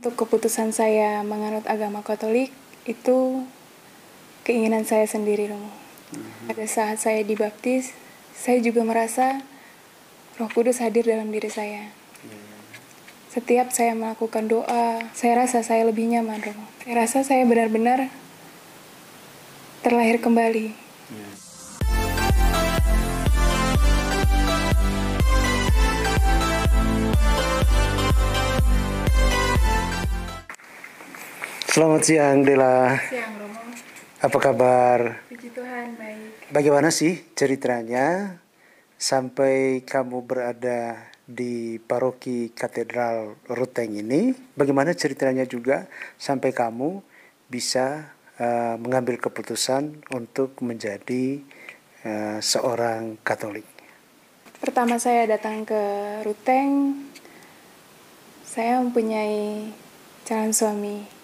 Untuk keputusan saya menganut agama Katolik, itu keinginan saya sendiri, Romo. Pada saat saya dibaptis, saya juga merasa Roh Kudus hadir dalam diri saya. Setiap saya melakukan doa, saya rasa saya lebih nyaman, Romo. Saya rasa saya benar-benar terlahir kembali. Selamat siang, Dela. Siang, Romo. Apa kabar? Puji Tuhan, baik. Bagaimana sih ceritanya sampai kamu berada di paroki Katedral Ruteng ini? Bagaimana ceritanya juga sampai kamu bisa mengambil keputusan untuk menjadi seorang Katolik? Pertama saya datang ke Ruteng, saya mempunyai calon suami.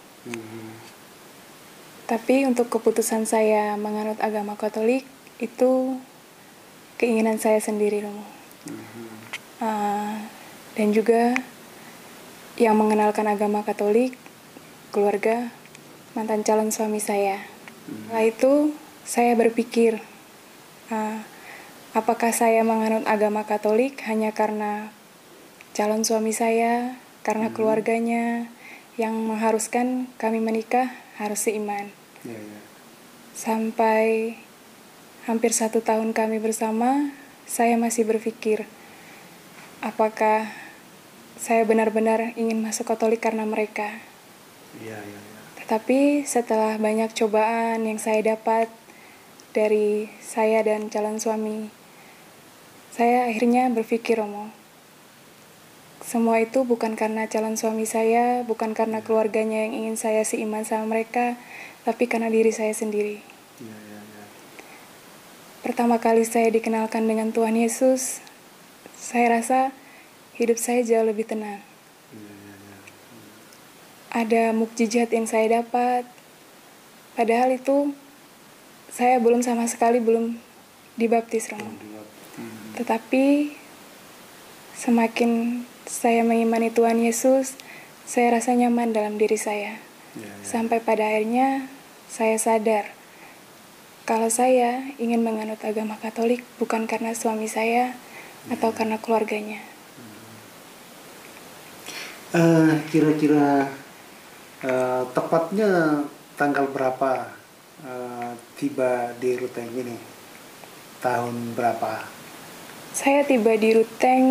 Tapi untuk keputusan saya menganut agama Katolik, itu keinginan saya sendiri, Romo. Dan juga yang mengenalkan agama Katolik, keluarga, mantan calon suami saya. Setelah itu, saya berpikir, apakah saya menganut agama Katolik hanya karena calon suami saya, karena keluarganya yang mengharuskan kami menikah harus seiman. Sampai hampir 1 tahun kami bersama, saya masih berpikir, apakah saya benar-benar ingin masuk Katolik karena mereka. Tetapi setelah banyak cobaan yang saya dapat dari saya dan calon suami, saya akhirnya berpikir, Romo, semua itu bukan karena calon suami saya, bukan karena keluarganya yang ingin saya seiman sama mereka, tapi karena diri saya sendiri. Pertama kali saya dikenalkan dengan Tuhan Yesus, saya rasa hidup saya jauh lebih tenang. Ada mukjizat yang saya dapat, padahal itu saya sama sekali belum dibaptis, Romo. Tetapi semakin saya mengimani Tuhan Yesus, saya rasa nyaman dalam diri saya. Sampai pada akhirnya saya sadar kalau saya ingin menganut agama Katolik bukan karena suami saya atau karena keluarganya. Kira-kira tepatnya tanggal berapa tiba di Ruteng ini? Tahun berapa? Saya tiba di Ruteng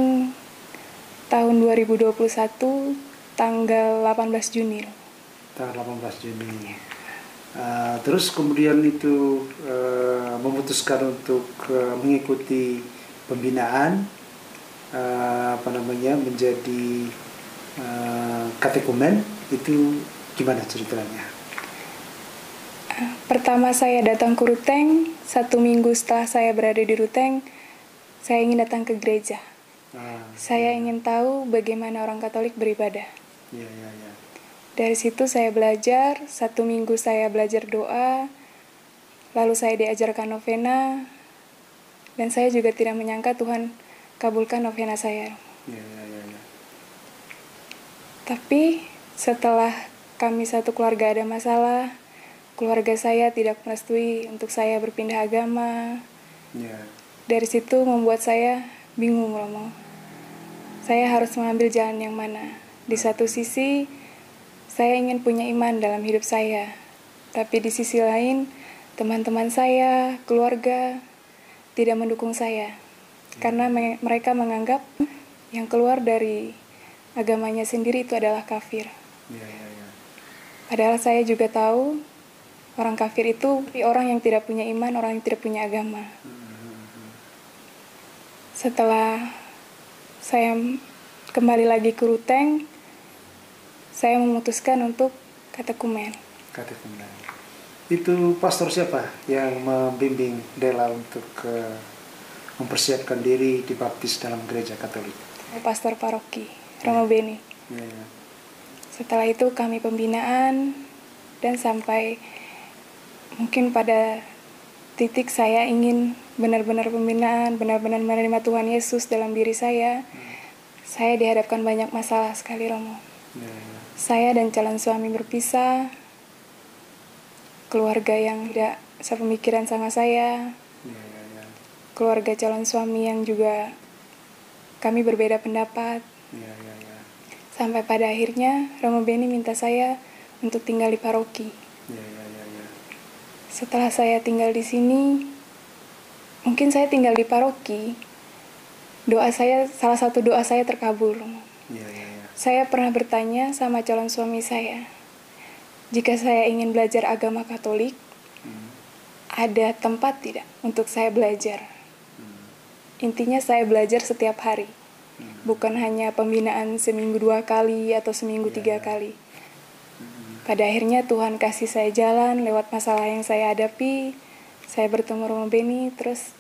tahun 2021, tanggal 18 Juni. Tanggal 18 Juni. Terus kemudian itu memutuskan untuk mengikuti pembinaan, menjadi katekumen. Itu gimana ceritanya? Pertama saya datang ke Ruteng, 1 minggu setelah saya berada di Ruteng, saya ingin datang ke gereja. Saya ingin tahu bagaimana orang Katolik beribadah. Dari situ saya belajar, 1 minggu saya belajar doa, lalu saya diajarkan novena, dan saya juga tidak menyangka Tuhan kabulkan novena saya. Tapi setelah kami satu keluarga ada masalah, keluarga saya tidak merestui untuk saya berpindah agama. Dari situ membuat saya bingung, Romo. Saya harus mengambil jalan yang mana. Di satu sisi, saya ingin punya iman dalam hidup saya. Tapi di sisi lain, teman-teman saya, keluarga, tidak mendukung saya. Karena mereka menganggap yang keluar dari agamanya sendiri itu adalah kafir. Padahal saya juga tahu, orang kafir itu orang yang tidak punya iman, orang yang tidak punya agama. Setelah saya kembali lagi ke Ruteng, saya memutuskan untuk katekumen. Itu pastor siapa yang membimbing Dela untuk mempersiapkan diri dibaptis dalam gereja Katolik? Pastor paroki, Romo Beni. Setelah itu kami pembinaan, dan sampai mungkin pada titik saya ingin benar-benar pembinaan, benar-benar menerima Tuhan Yesus dalam diri saya dihadapkan banyak masalah sekali, Romo. Saya dan calon suami berpisah, keluarga yang tidak sepemikiran sama saya, keluarga calon suami yang juga kami berbeda pendapat. Sampai pada akhirnya Romo Beni minta saya untuk tinggal di paroki. Setelah saya tinggal di sini, mungkin saya tinggal di paroki, salah satu doa saya terkabul. Saya pernah bertanya sama calon suami saya, jika saya ingin belajar agama Katolik, ada tempat tidak untuk saya belajar? Intinya saya belajar setiap hari, bukan hanya pembinaan seminggu 2 kali atau seminggu 3 kali. Pada akhirnya Tuhan kasih saya jalan lewat masalah yang saya hadapi. Saya bertemu Romo Beni, terus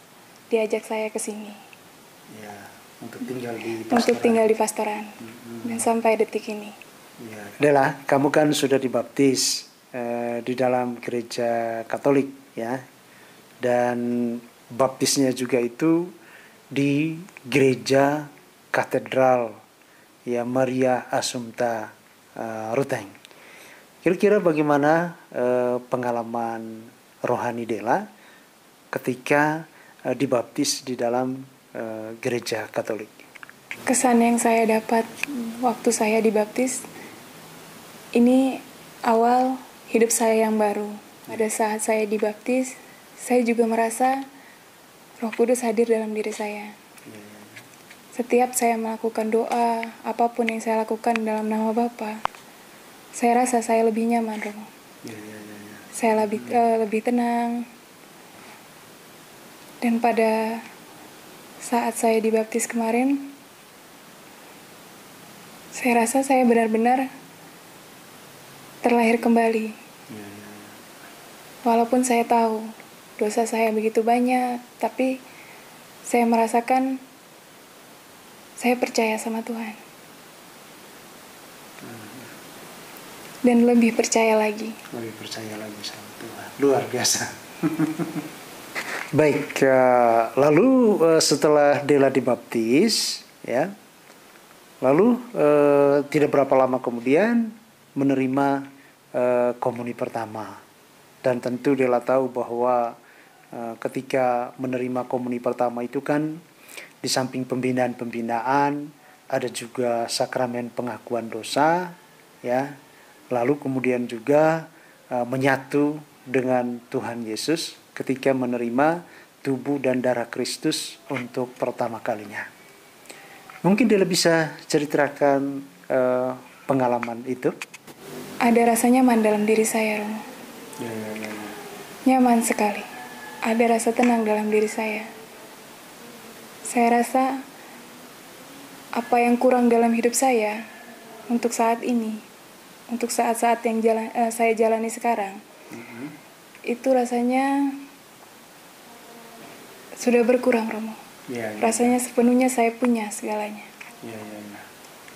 diajak saya ke sini. Untuk tinggal di pastoran. Dan sampai detik ini. Dela, kamu kan sudah dibaptis di dalam gereja Katolik, ya. Dan baptisnya juga itu di gereja Katedral Maria Assumpta Ruteng. Kira-kira bagaimana pengalaman rohani Dela ketika dibaptis di dalam gereja Katolik? Kesan yang saya dapat waktu saya dibaptis, ini awal hidup saya yang baru. Pada saat saya dibaptis, saya juga merasa Roh Kudus hadir dalam diri saya. Setiap saya melakukan doa, apapun yang saya lakukan dalam nama Bapa, saya rasa saya lebih nyaman, Romo. Saya lebih tenang. Dan pada saat saya dibaptis kemarin, saya rasa saya benar-benar terlahir kembali. Walaupun saya tahu dosa saya begitu banyak, tapi saya merasakan saya percaya sama Tuhan. Dan lebih percaya lagi. Lebih percaya lagi sama Tuhan. Luar biasa. Baik, lalu setelah Dela dibaptis, ya, lalu tidak berapa lama kemudian menerima komuni pertama. Dan tentu Dela tahu bahwa ketika menerima komuni pertama itu kan di samping pembinaan-pembinaan ada juga sakramen pengakuan dosa, ya. Lalu kemudian juga menyatu dengan Tuhan Yesus ketika menerima tubuh dan darah Kristus untuk pertama kalinya. Mungkin dia bisa ceritakan pengalaman itu. Ada rasa nyaman dalam diri saya, Romo. Nyaman sekali. Ada rasa tenang dalam diri saya. Saya rasa apa yang kurang dalam hidup saya untuk saat ini, untuk saat-saat yang saya jalani sekarang, itu rasanya sudah berkurang, Romo. Rasanya sepenuhnya saya punya segalanya.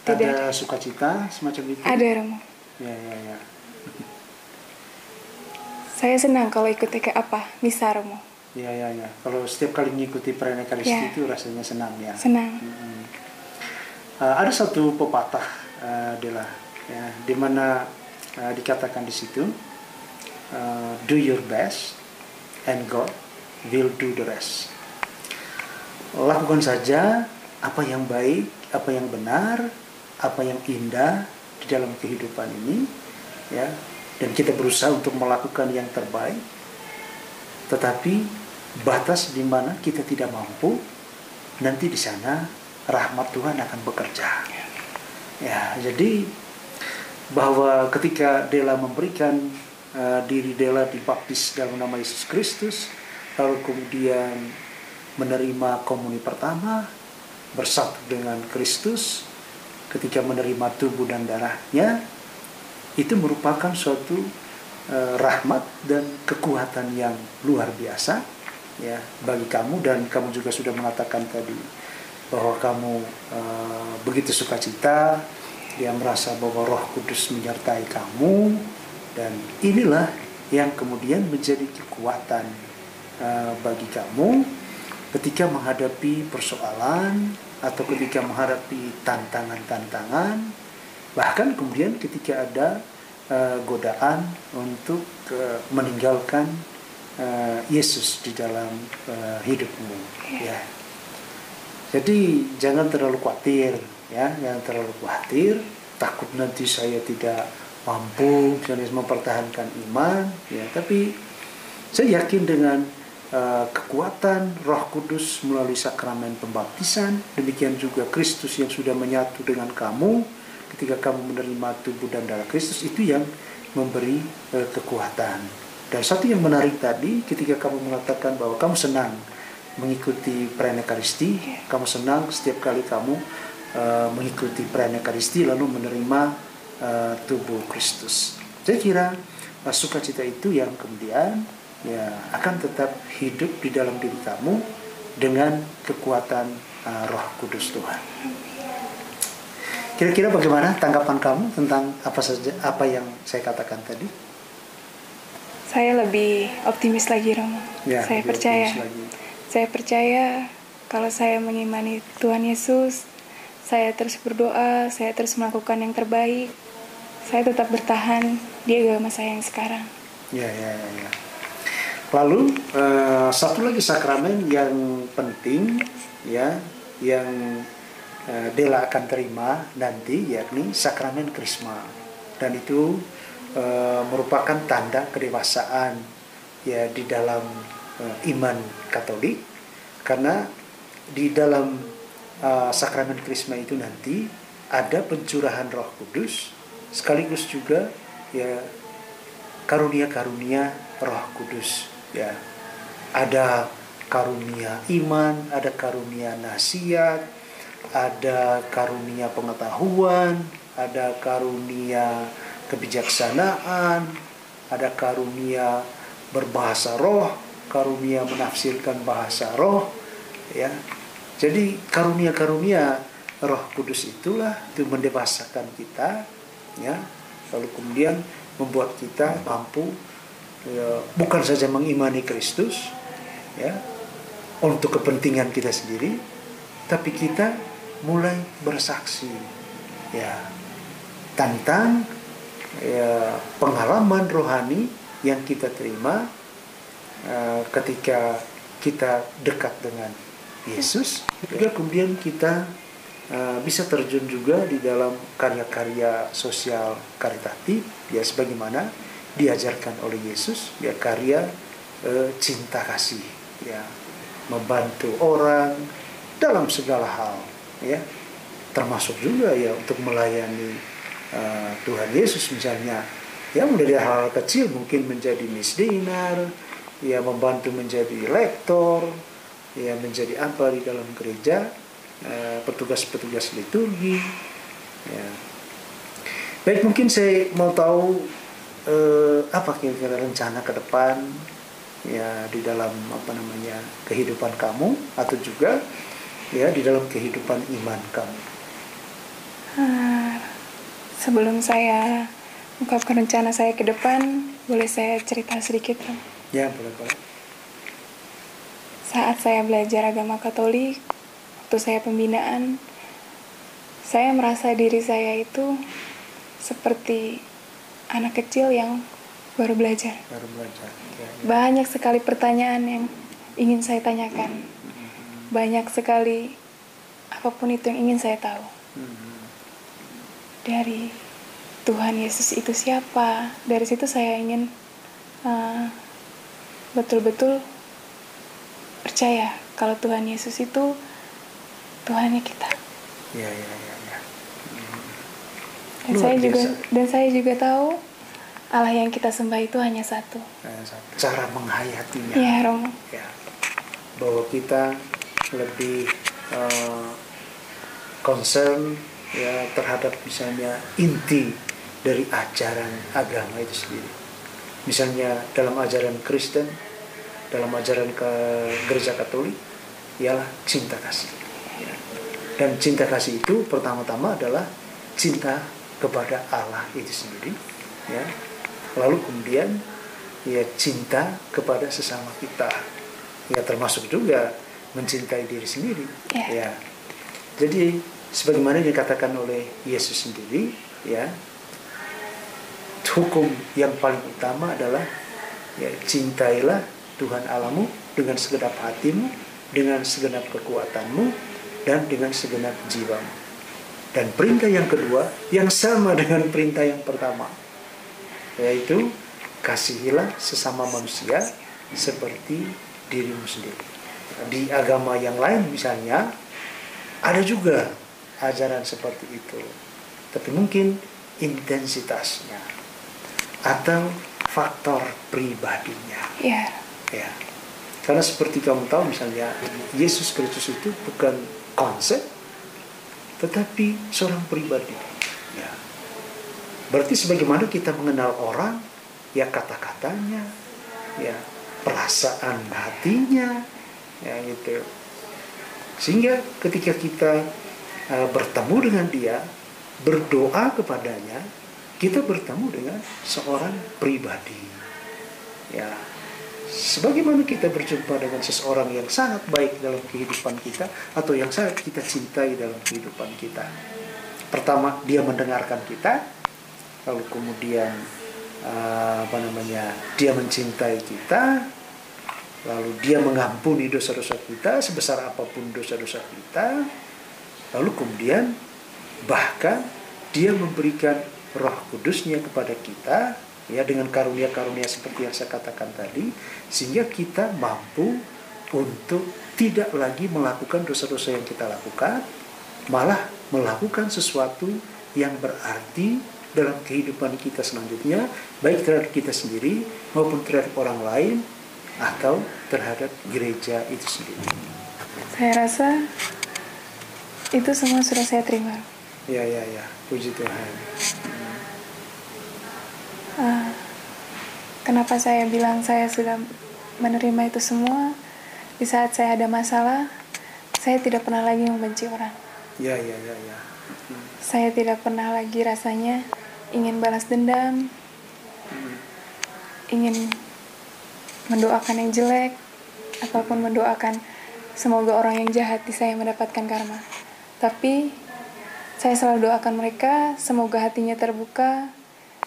Ada sukacita semacam itu? Ada, Romo. Saya senang kalau ikut misa, Romo. Kalau setiap kali mengikuti perayaan Ekaristi itu rasanya senang, ya. Senang. Ada satu pepatah, Dela, ya, di mana dikatakan di situ, do your best and God will do the rest. Lakukan saja apa yang baik, apa yang benar, apa yang indah di dalam kehidupan ini, ya, dan kita berusaha untuk melakukan yang terbaik. Tetapi batas di mana kita tidak mampu, nanti di sana rahmat Tuhan akan bekerja. Ya, jadi bahwa ketika Dela memberikan diri Dela dibaptis dalam nama Yesus Kristus, lalu kemudian menerima komuni pertama, bersatu dengan Kristus, ketika menerima tubuh dan darahnya, itu merupakan suatu rahmat dan kekuatan yang luar biasa, ya, bagi kamu. Dan kamu juga sudah mengatakan tadi bahwa kamu begitu sukacita, dia merasa bahwa Roh Kudus menyertai kamu, dan inilah yang kemudian menjadi kekuatan bagi kamu ketika menghadapi persoalan atau ketika menghadapi tantangan-tantangan, Bahkan kemudian ketika ada godaan untuk meninggalkan Yesus di dalam hidupmu, ya. Jadi jangan terlalu khawatir, ya, jangan terlalu khawatir, takut nanti saya tidak mampu misalnya mempertahankan iman, ya. Tapi saya yakin dengan kekuatan Roh Kudus melalui sakramen pembaptisan, demikian juga Kristus yang sudah menyatu dengan kamu ketika kamu menerima tubuh dan darah Kristus, itu yang memberi kekuatan. Dan satu yang menarik tadi, ketika kamu mengatakan bahwa kamu senang mengikuti perayaan Ekaristi, kamu senang setiap kali kamu mengikuti perayaan Ekaristi lalu menerima tubuh Kristus. Saya kira sukacita itu yang kemudian ya akan tetap hidup di dalam diri kamu dengan kekuatan Roh Kudus Tuhan. Kira-kira bagaimana tanggapan kamu tentang apa yang saya katakan tadi? Saya lebih optimis lagi, Romo. Ya, saya percaya kalau saya mengimani Tuhan Yesus, saya terus berdoa, saya terus melakukan yang terbaik, saya tetap bertahan di agama saya yang sekarang. Ya. Lalu satu lagi sakramen yang penting, ya, yang Dela akan terima nanti, yakni sakramen Krisma. Dan itu merupakan tanda kedewasaan ya di dalam iman Katolik, karena di dalam sakramen Krisma itu nanti ada pencurahan Roh Kudus sekaligus juga ya karunia-karunia Roh Kudus, ya. Ada karunia iman, ada karunia nasihat, ada karunia pengetahuan, ada karunia kebijaksanaan, ada karunia berbahasa roh, karunia menafsirkan bahasa roh, ya. Jadi karunia-karunia Roh Kudus itulah itu mendewasakan kita, ya. Lalu kemudian membuat kita mampu ya, bukan saja mengimani Kristus, ya, untuk kepentingan kita sendiri, tapi kita mulai bersaksi, ya, tentang ya, pengalaman rohani yang kita terima ketika kita dekat dengan Yesus. Juga kemudian kita bisa terjun juga di dalam karya-karya sosial karitatif, ya, sebagaimana diajarkan oleh Yesus, ya, karya cinta kasih, ya, membantu orang dalam segala hal, ya, termasuk juga ya untuk melayani Tuhan Yesus misalnya, ya, dari hal kecil mungkin menjadi misdinar, ya, membantu menjadi lektor, ya, menjadi apa di dalam gereja, petugas-petugas liturgi, ya. Baik, mungkin saya mau tahu apa kira-kira rencana ke depan, ya, di dalam kehidupan kamu atau juga ya di dalam kehidupan iman kamu. Sebelum saya ungkapkan rencana saya ke depan, boleh saya cerita sedikit, Rom? Ya, boleh. Saat saya belajar agama Katolik, waktu saya pembinaan, saya merasa diri saya itu seperti anak kecil yang baru belajar. Ya. Banyak sekali pertanyaan yang ingin saya tanyakan. Banyak sekali apapun itu yang ingin saya tahu. Dari Tuhan Yesus itu siapa? Dari situ saya ingin betul-betul percaya kalau Tuhan Yesus itu Tuhannya kita. Ya. Dan saya juga tahu Allah yang kita sembah itu hanya satu. Cara menghayatinya. Ya, Romo. Ya. Bahwa kita lebih concern ya terhadap misalnya inti dari ajaran agama itu sendiri. Misalnya dalam ajaran Kristen, dalam ajaran ke Gereja Katolik, ialah cinta kasih. Ya. Dan cinta kasih itu pertama-tama adalah cinta kepada Allah itu sendiri, ya. Lalu kemudian ya cinta kepada sesama kita, ya, termasuk juga mencintai diri sendiri, ya. Jadi sebagaimana dikatakan oleh Yesus sendiri, ya, hukum yang paling utama adalah ya, cintailah Tuhan Allahmu dengan segenap hatimu, dengan segenap kekuatanmu, dan dengan segenap jiwamu. Dan perintah yang kedua yang sama dengan perintah yang pertama, yaitu kasihilah sesama manusia seperti dirimu sendiri. Di agama yang lain misalnya ada juga ajaran seperti itu, tapi mungkin intensitasnya atau faktor pribadinya. Ya. Ya. Karena seperti kamu tahu misalnya Yesus Kristus itu bukan konsep, tetapi seorang pribadi. Ya. Berarti sebagaimana kita mengenal orang, ya kata-katanya, ya perasaan hatinya, ya gitu. Sehingga ketika kita bertemu dengan dia, berdoa kepadanya, kita bertemu dengan seorang pribadi. Ya, sebagaimana kita berjumpa dengan seseorang yang sangat baik dalam kehidupan kita atau yang sangat kita cintai dalam kehidupan kita. Pertama, dia mendengarkan kita, lalu kemudian dia mencintai kita, lalu dia mengampuni dosa-dosa kita sebesar apapun dosa-dosa kita, lalu kemudian bahkan dia memberikan Roh Kudusnya kepada kita, ya, dengan karunia-karunia seperti yang saya katakan tadi, sehingga kita mampu untuk tidak lagi melakukan dosa-dosa yang kita lakukan, malah melakukan sesuatu yang berarti dalam kehidupan kita selanjutnya, baik terhadap kita sendiri maupun terhadap orang lain atau terhadap gereja itu sendiri. Saya rasa itu semua sudah saya terima. Ya, puji Tuhan. Kenapa saya bilang saya sudah menerima itu semua? Di saat saya ada masalah, saya tidak pernah lagi membenci orang. Ya. Saya tidak pernah lagi rasanya ingin balas dendam, ingin mendoakan yang jelek, ataupun mendoakan semoga orang yang jahat di saya mendapatkan karma. Tapi saya selalu doakan mereka, semoga hatinya terbuka,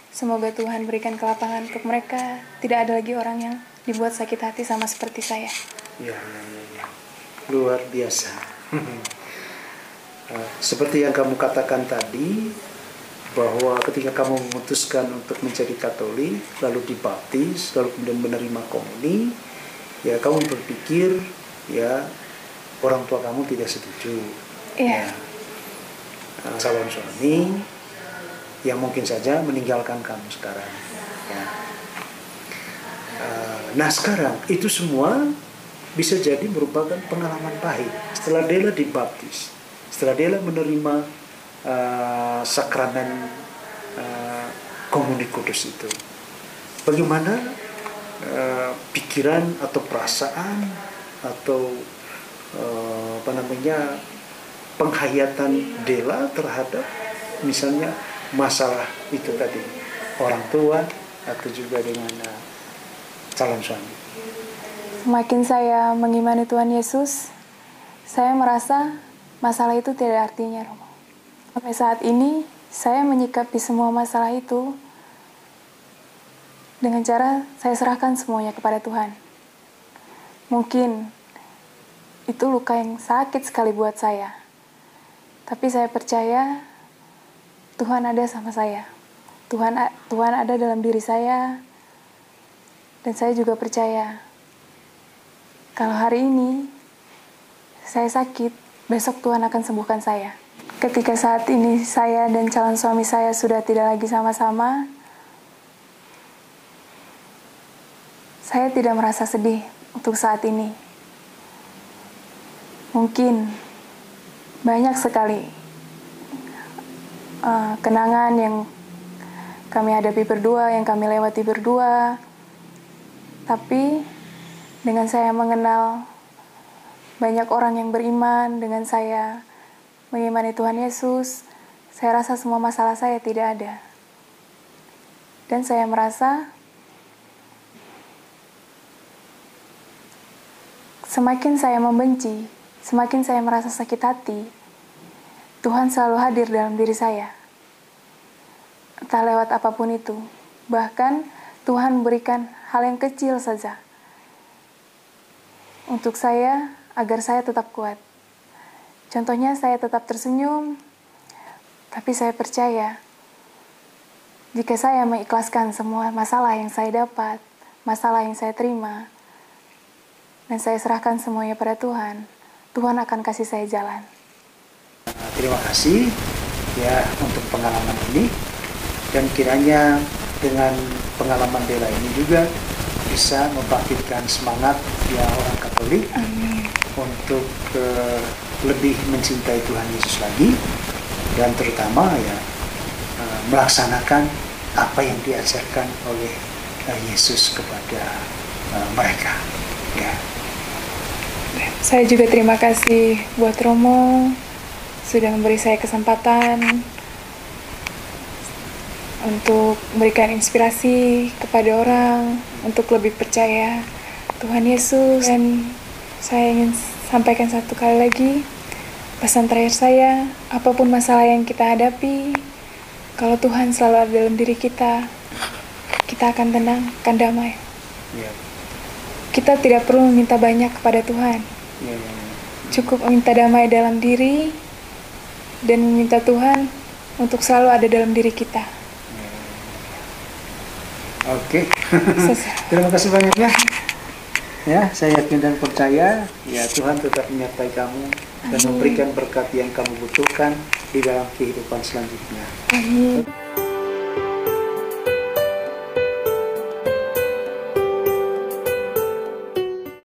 semoga Tuhan berikan kelapangan untuk mereka. Tidak ada lagi orang yang dibuat sakit hati sama seperti saya. Ya. Luar biasa. Seperti yang kamu katakan tadi, bahwa ketika kamu memutuskan untuk menjadi Katolik, lalu dibaptis, lalu kemudian menerima komuni, ya kamu berpikir, ya orang tua kamu tidak setuju. Iya. Calon suami yang mungkin saja meninggalkan kamu sekarang. Ya. Nah sekarang itu semua bisa jadi merupakan pengalaman pahit. Setelah Dela dibaptis, setelah Dela menerima sakramen komuni kudus itu, bagaimana pikiran atau perasaan atau penghayatan Dela terhadap misalnya masalah itu tadi, orang tua atau juga dengan calon suami? Semakin saya mengimani Tuhan Yesus, saya merasa masalah itu tidak ada artinya, Romo. Sampai saat ini, saya menyikapi semua masalah itu dengan cara saya serahkan semuanya kepada Tuhan. Mungkin itu luka yang sakit sekali buat saya, tapi saya percaya Tuhan ada sama saya. Tuhan ada dalam diri saya, dan saya juga percaya kalau hari ini saya sakit, besok Tuhan akan sembuhkan saya. Ketika saat ini saya dan calon suami saya sudah tidak lagi sama-sama, saya tidak merasa sedih untuk saat ini. Mungkin banyak sekali kenangan yang kami hadapi berdua, yang kami lewati berdua. Tapi dengan saya mengenal banyak orang yang beriman, dengan saya mengimani Tuhan Yesus, saya rasa semua masalah saya tidak ada. Dan saya merasa semakin saya membenci, semakin saya merasa sakit hati, Tuhan selalu hadir dalam diri saya. entah lewat apapun itu. Bahkan Tuhan memberikan hal yang kecil saja untuk saya, agar saya tetap kuat. Contohnya saya tetap tersenyum, tapi saya percaya jika saya mengikhlaskan semua masalah yang saya dapat, masalah yang saya terima, dan saya serahkan semuanya pada Tuhan, Tuhan akan kasih saya jalan. Terima kasih ya untuk pengalaman ini, dan kiranya dengan pengalaman Dela ini juga bisa membangkitkan semangat ya orang Katolik. Amin. Untuk lebih mencintai Tuhan Yesus lagi, dan terutama ya melaksanakan apa yang diajarkan oleh Yesus kepada mereka. Ya. Saya juga terima kasih buat Romo sudah memberi saya kesempatan untuk memberikan inspirasi kepada orang untuk lebih percaya Tuhan Yesus. Dan saya ingin sampaikan satu kali lagi pesan terakhir saya, apapun masalah yang kita hadapi, kalau Tuhan selalu ada dalam diri kita, kita akan tenang, akan damai. Kita tidak perlu meminta banyak kepada Tuhan. Cukup meminta damai dalam diri dan meminta Tuhan untuk selalu ada dalam diri kita. Oke. Terima kasih banyak ya. Ya, saya yakin dan percaya ya Tuhan tetap menyertai kamu dan memberikan berkat yang kamu butuhkan di dalam kehidupan selanjutnya. Amin.